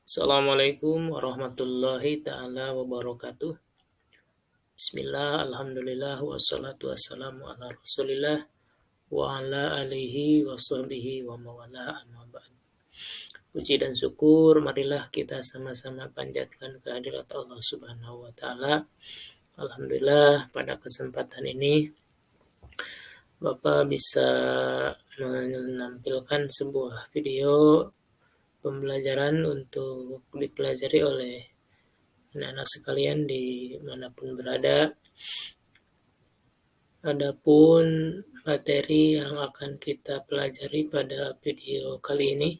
Assalamualaikum warahmatullahi ta'ala wabarakatuh. Bismillah, alhamdulillah, wassalatu wassalamu ala rasulillah wa ala alihi wa sahbihi wa mawala amma ba'd. Puji dan syukur marilah kita sama-sama panjatkan kehadirat Allah Subhanahu wa taala. Alhamdulillah pada kesempatan ini Bapak bisa menampilkan sebuah video pembelajaran untuk dipelajari oleh anak-anak sekalian dimanapun berada. Adapun materi yang akan kita pelajari pada video kali ini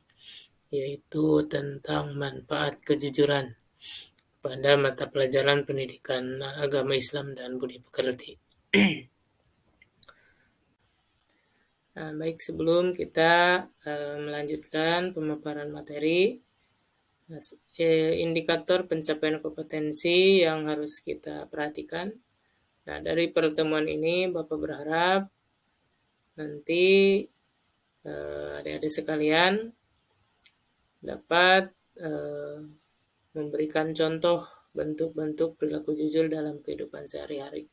yaitu tentang manfaat kejujuran pada mata pelajaran pendidikan agama Islam dan budi pekerti. Nah, baik, sebelum kita melanjutkan pemaparan materi, indikator pencapaian kompetensi yang harus kita perhatikan. Nah, dari pertemuan ini Bapak berharap nanti adik-adik sekalian dapat memberikan contoh bentuk-bentuk perilaku jujur dalam kehidupan sehari-hari.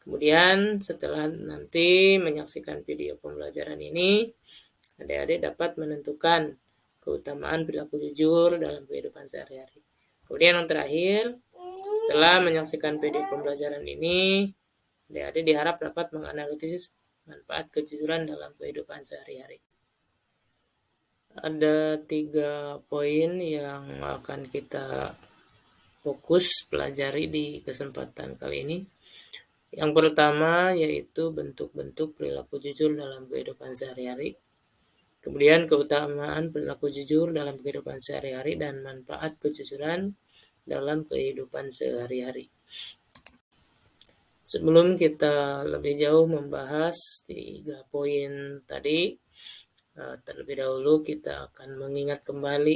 Kemudian setelah nanti menyaksikan video pembelajaran ini, adik-adik dapat menentukan keutamaan perilaku jujur dalam kehidupan sehari-hari. Kemudian yang terakhir, setelah menyaksikan video pembelajaran ini, adik-adik diharap dapat menganalisis manfaat kejujuran dalam kehidupan sehari-hari. Ada 3 poin yang akan kita fokus pelajari di kesempatan kali ini. Yang pertama yaitu bentuk-bentuk perilaku jujur dalam kehidupan sehari-hari. Kemudian keutamaan perilaku jujur dalam kehidupan sehari-hari dan manfaat kejujuran dalam kehidupan sehari-hari. Sebelum kita lebih jauh membahas 3 poin tadi, terlebih dahulu kita akan mengingat kembali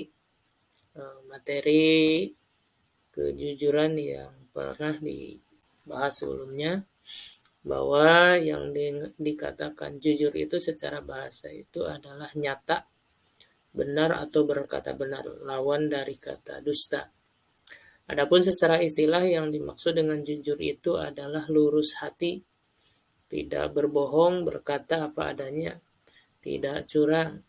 materi kejujuran yang pernah dibahas sebelumnya, bahwa yang dikatakan jujur itu secara bahasa itu adalah nyata, benar atau berkata benar, lawan dari kata dusta. Adapun secara istilah yang dimaksud dengan jujur itu adalah lurus hati, tidak berbohong, berkata apa adanya, tidak curang.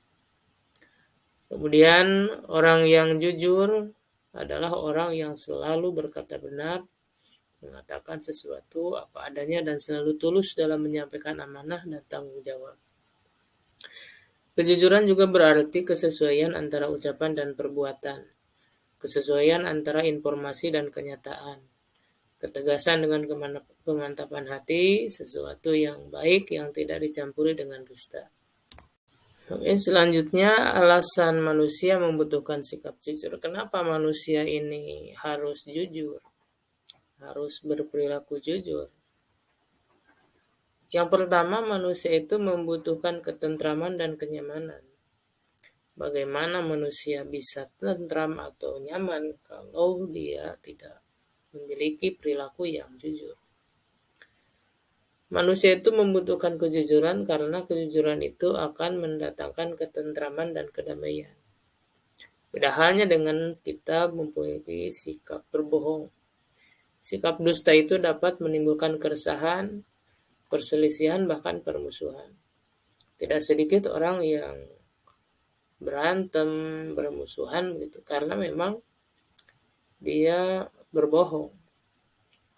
Kemudian orang yang jujur adalah orang yang selalu berkata benar, mengatakan sesuatu apa adanya dan selalu tulus dalam menyampaikan amanah dan tanggung jawab. Kejujuran juga berarti kesesuaian antara ucapan dan perbuatan, kesesuaian antara informasi dan kenyataan, ketegasan dengan kemantapan hati, sesuatu yang baik yang tidak dicampuri dengan dusta. Oke, selanjutnya alasan manusia membutuhkan sikap jujur. Kenapa manusia ini harus jujur? Harus berperilaku jujur. Yang pertama, manusia itu membutuhkan ketentraman dan kenyamanan. Bagaimana manusia bisa tentram atau nyaman kalau dia tidak memiliki perilaku yang jujur? Manusia itu membutuhkan kejujuran karena kejujuran itu akan mendatangkan ketentraman dan kedamaian. Beda halnya dengan kita mempunyai sikap berbohong. Sikap dusta itu dapat menimbulkan keresahan, perselisihan, bahkan permusuhan. Tidak sedikit orang yang berantem, bermusuhan gitu, karena memang dia berbohong.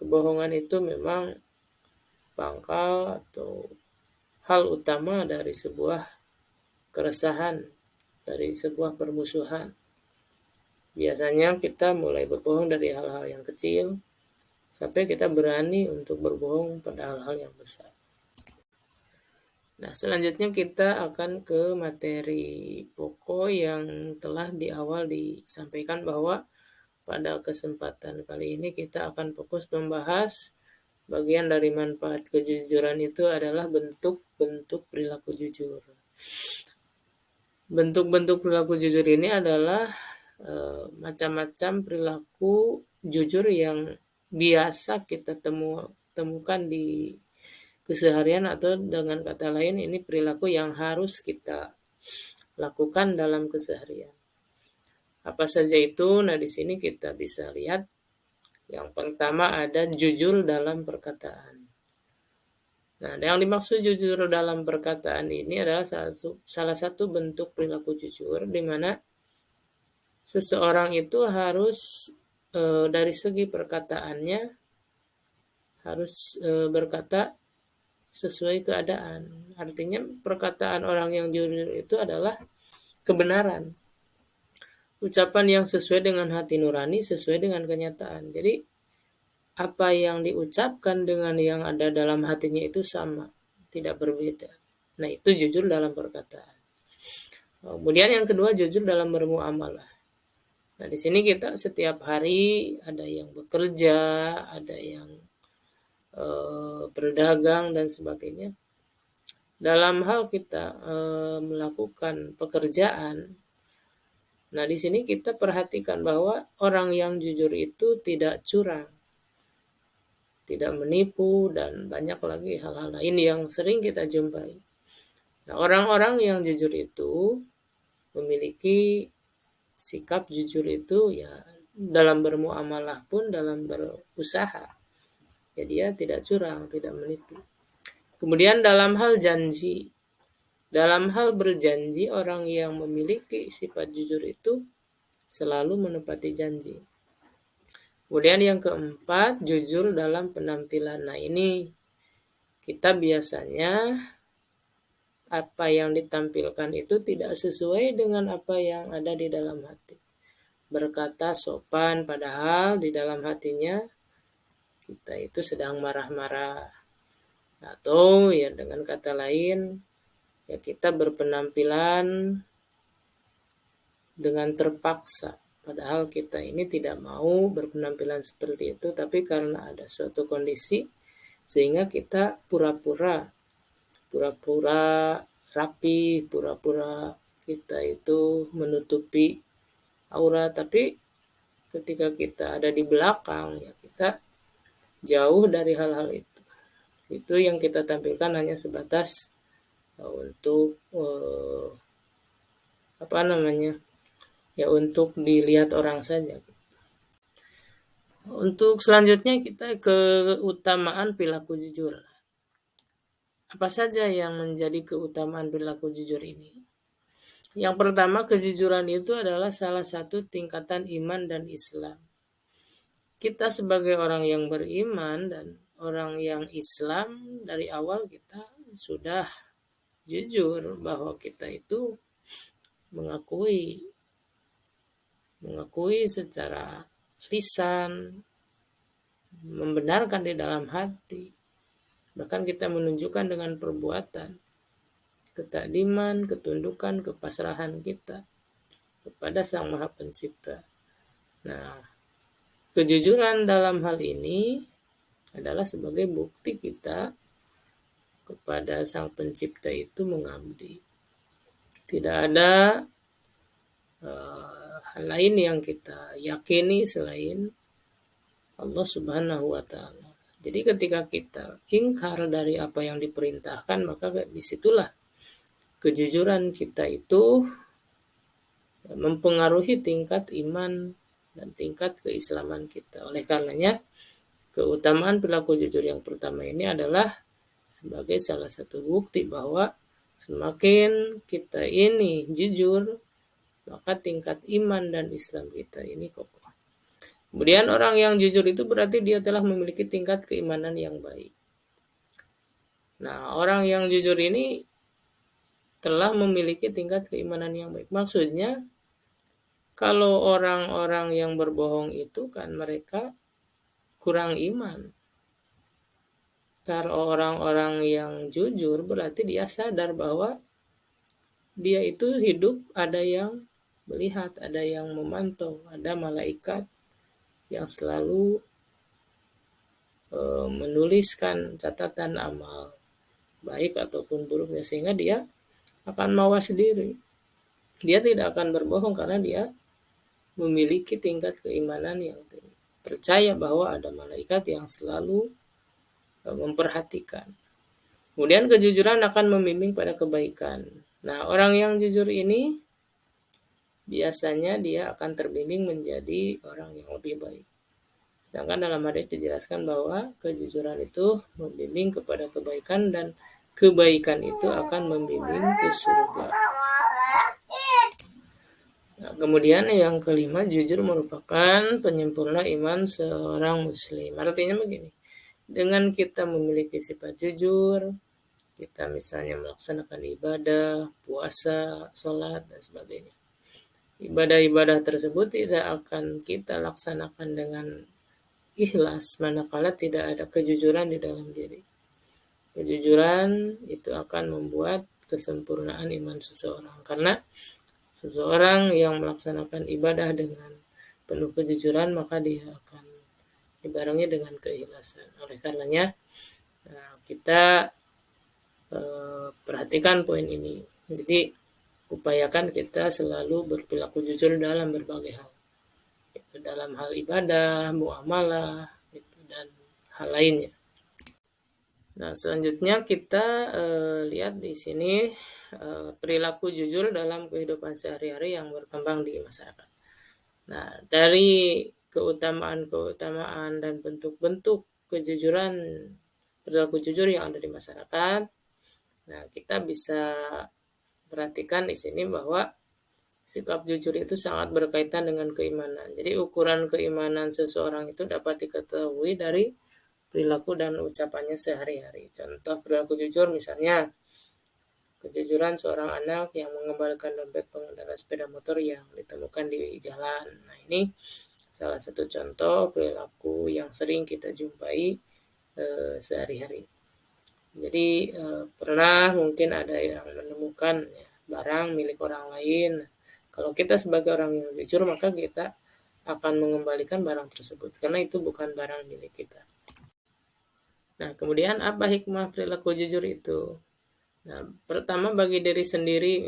Kebohongan itu memang pangkal atau hal utama dari sebuah keresahan, dari sebuah permusuhan. Biasanya kita mulai berbohong dari hal-hal yang kecil, sampai kita berani untuk berbohong pada hal-hal yang besar. Nah, selanjutnya kita akan ke materi pokok yang telah di awal disampaikan bahwa pada kesempatan kali ini kita akan fokus membahas bagian dari manfaat kejujuran itu adalah bentuk-bentuk perilaku jujur. Bentuk-bentuk perilaku jujur ini adalah macam-macam perilaku jujur yang biasa kita temukan di keseharian, atau dengan kata lain ini perilaku yang harus kita lakukan dalam keseharian. Apa saja itu? Nah, di sini kita bisa lihat yang pertama ada jujur dalam perkataan. Nah, yang dimaksud jujur dalam perkataan ini adalah salah satu bentuk perilaku jujur di mana seseorang itu harus dari segi perkataannya harus berkata sesuai keadaan. Artinya perkataan orang yang jujur itu adalah kebenaran. Ucapan yang sesuai dengan hati nurani, sesuai dengan kenyataan. Jadi apa yang diucapkan dengan yang ada dalam hatinya itu sama, tidak berbeda. Nah, itu jujur dalam perkataan. Kemudian yang kedua, jujur dalam bermuamalah. Nah, di sini kita setiap hari ada yang bekerja, ada yang berdagang dan sebagainya. Dalam hal kita melakukan pekerjaan, nah di sini kita perhatikan bahwa orang yang jujur itu tidak curang, tidak menipu, dan banyak lagi hal-hal lain yang sering kita jumpai. Nah, orang-orang yang jujur itu memiliki sikap jujur itu ya dalam bermuamalah pun, dalam berusaha. Ya dia tidak curang, tidak menipu. Kemudian dalam hal janji, dalam hal berjanji, orang yang memiliki sifat jujur itu selalu menepati janji. Kemudian yang keempat, jujur dalam penampilan. Nah, ini kita biasanya apa yang ditampilkan itu tidak sesuai dengan apa yang ada di dalam hati. Berkata sopan, padahal di dalam hatinya kita itu sedang marah-marah. Atau ya dengan kata lain, ya kita berpenampilan dengan terpaksa. Padahal kita ini tidak mau berpenampilan seperti itu, tapi karena ada suatu kondisi sehingga kita pura-pura rapi, pura-pura kita itu menutupi aura, tapi ketika kita ada di belakang ya kita jauh dari hal-hal itu. Itu yang kita tampilkan hanya sebatas untuk untuk dilihat orang saja. Untuk selanjutnya kita ke keutamaan perilaku jujur. Apa saja yang menjadi keutamaan perilaku jujur ini? Yang pertama, kejujuran itu adalah salah satu tingkatan iman dan Islam. Kita sebagai orang yang beriman dan orang yang Islam, dari awal kita sudah jujur bahwa kita itu mengakui secara lisan, membenarkan di dalam hati, bahkan kita menunjukkan dengan perbuatan ketakdiman, ketundukan, kepasrahan kita kepada Sang Maha Pencipta. Nah, kejujuran dalam hal ini adalah sebagai bukti kita kepada Sang Pencipta itu mengabdi. Tidak ada hal lain yang kita yakini selain Allah Subhanahu wa Ta'ala. Jadi ketika kita ingkar dari apa yang diperintahkan, maka disitulah kejujuran kita itu mempengaruhi tingkat iman dan tingkat keislaman kita. Oleh karenanya, keutamaan perilaku jujur yang pertama ini adalah sebagai salah satu bukti bahwa semakin kita ini jujur, maka tingkat iman dan Islam kita ini kokoh. Kemudian orang yang jujur itu berarti dia telah memiliki tingkat keimanan yang baik. Nah, orang yang jujur ini telah memiliki tingkat keimanan yang baik. Maksudnya, kalau orang-orang yang berbohong itu kan mereka kurang iman. Kalau orang-orang yang jujur berarti dia sadar bahwa dia itu hidup ada yang melihat, ada yang memantau, ada malaikat yang selalu menuliskan catatan amal baik ataupun buruknya, sehingga dia akan mawas diri. Dia tidak akan berbohong karena dia memiliki tingkat keimanan yang tinggi. Percaya bahwa ada malaikat yang selalu memperhatikan. Kemudian kejujuran akan membimbing pada kebaikan. Nah, orang yang jujur ini biasanya dia akan terbimbing menjadi orang yang lebih baik. Sedangkan dalam hadis dijelaskan bahwa kejujuran itu membimbing kepada kebaikan dan kebaikan itu akan membimbing ke surga. Nah, kemudian yang kelima, jujur merupakan penyempurna iman seorang muslim. Artinya begini, dengan kita memiliki sifat jujur, kita misalnya melaksanakan ibadah, puasa, sholat, dan sebagainya. Ibadah-ibadah tersebut tidak akan kita laksanakan dengan ikhlas manakala tidak ada kejujuran di dalam diri. Kejujuran itu akan membuat kesempurnaan iman seseorang. Karena seseorang yang melaksanakan ibadah dengan penuh kejujuran, maka dia akan dibarengi dengan keikhlasan. Oleh karenanya, kita perhatikan poin ini. Jadi, upayakan kita selalu berperilaku jujur dalam berbagai hal. Dalam hal ibadah, muamalah, dan hal lainnya. Nah, selanjutnya kita lihat di sini perilaku jujur dalam kehidupan sehari-hari yang berkembang di masyarakat. Nah, dari keutamaan-keutamaan dan bentuk-bentuk kejujuran, perilaku jujur yang ada di masyarakat, nah kita bisa perhatikan di sini bahwa sikap jujur itu sangat berkaitan dengan keimanan. Jadi ukuran keimanan seseorang itu dapat diketahui dari perilaku dan ucapannya sehari-hari. Contoh perilaku jujur misalnya, kejujuran seorang anak yang mengembalikan dompet pengendara sepeda motor yang ditemukan di jalan. Nah, ini salah satu contoh perilaku yang sering kita jumpai sehari-hari. Jadi pernah mungkin ada yang menemukan barang milik orang lain. Kalau kita sebagai orang yang jujur, maka kita akan mengembalikan barang tersebut karena itu bukan barang milik kita. Nah, kemudian apa hikmah perilaku jujur itu? Nah, pertama bagi diri sendiri,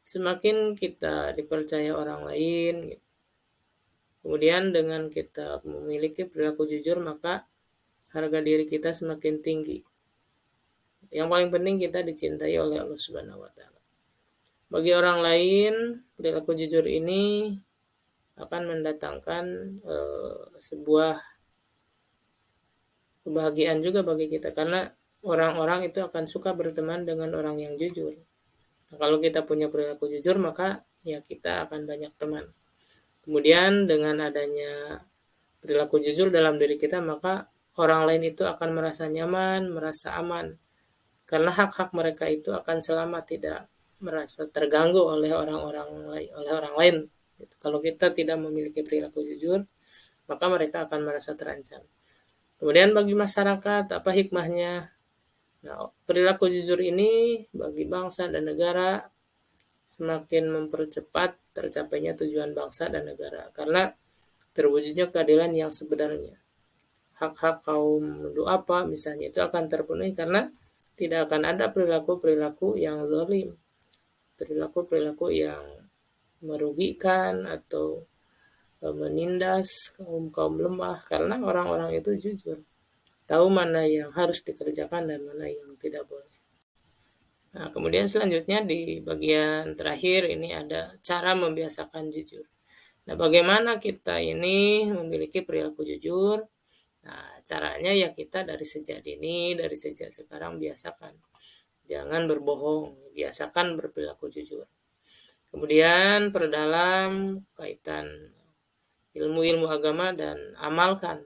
semakin kita dipercaya orang lain, kemudian dengan kita memiliki perilaku jujur, maka harga diri kita semakin tinggi. Yang paling penting kita dicintai oleh Allah Subhanahu wa Ta'ala. Bagi orang lain, perilaku jujur ini akan mendatangkan sebuah kebahagiaan juga bagi kita, karena orang-orang itu akan suka berteman dengan orang yang jujur. Nah, kalau kita punya perilaku jujur, maka ya kita akan banyak teman. Kemudian dengan adanya perilaku jujur dalam diri kita, maka orang lain itu akan merasa nyaman, merasa aman. Karena hak-hak mereka itu akan selamat, tidak merasa terganggu oleh orang lain. Kalau kita tidak memiliki perilaku jujur, maka mereka akan merasa terancam. Kemudian bagi masyarakat, apa hikmahnya? Nah, perilaku jujur ini bagi bangsa dan negara semakin mempercepat tercapainya tujuan bangsa dan negara. Karena terwujudnya keadilan yang sebenarnya. Hak-hak kaum du'afa misalnya itu akan terpenuhi karena tidak akan ada perilaku-perilaku yang zalim, perilaku-perilaku yang merugikan atau menindas kaum lemah, karena orang-orang itu jujur, tahu mana yang harus dikerjakan dan mana yang tidak boleh. Nah, kemudian selanjutnya di bagian terakhir ini ada cara membiasakan jujur. Nah, bagaimana kita ini memiliki perilaku jujur? Nah, caranya ya kita dari sejak dini, dari sejak sekarang biasakan. Jangan berbohong, biasakan berperilaku jujur. Kemudian perdalam kaitan ilmu-ilmu agama dan amalkan.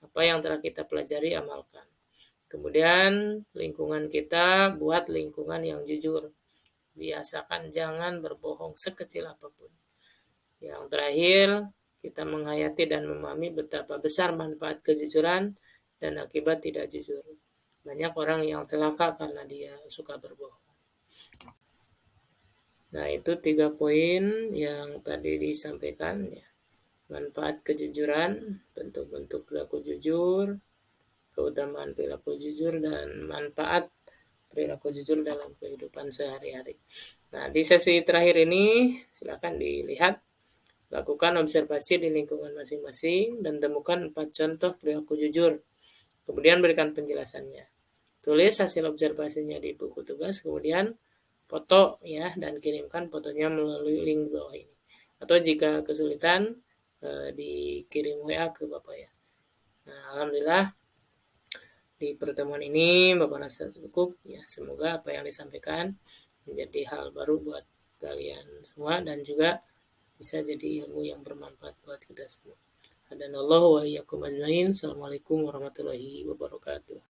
Apa yang telah kita pelajari, amalkan. Kemudian lingkungan kita buat lingkungan yang jujur. Biasakan jangan berbohong sekecil apapun. Yang terakhir, kita menghayati dan memahami betapa besar manfaat kejujuran dan akibat tidak jujur. Banyak orang yang celaka karena dia suka berbohong. Nah, itu 3 poin yang tadi disampaikan ya. Manfaat kejujuran, bentuk-bentuk perilaku jujur, keutamaan perilaku jujur, dan manfaat perilaku jujur dalam kehidupan sehari-hari. Nah, di sesi terakhir ini silakan dilihat. Lakukan observasi di lingkungan masing-masing dan temukan 4 contoh perilaku jujur. Kemudian berikan penjelasannya. Tulis hasil observasinya di buku tugas, kemudian foto ya dan kirimkan fotonya melalui link bawah ini. Atau jika kesulitan dikirim WA ke Bapak ya. Nah, alhamdulillah di pertemuan ini Bapak rasa cukup ya. Semoga apa yang disampaikan menjadi hal baru buat kalian semua dan juga bisa jadi ilmu yang bermanfaat buat kita semua. Hadanallahu wa iyyakum ajmain. Assalamualaikum warahmatullahi wabarakatuh.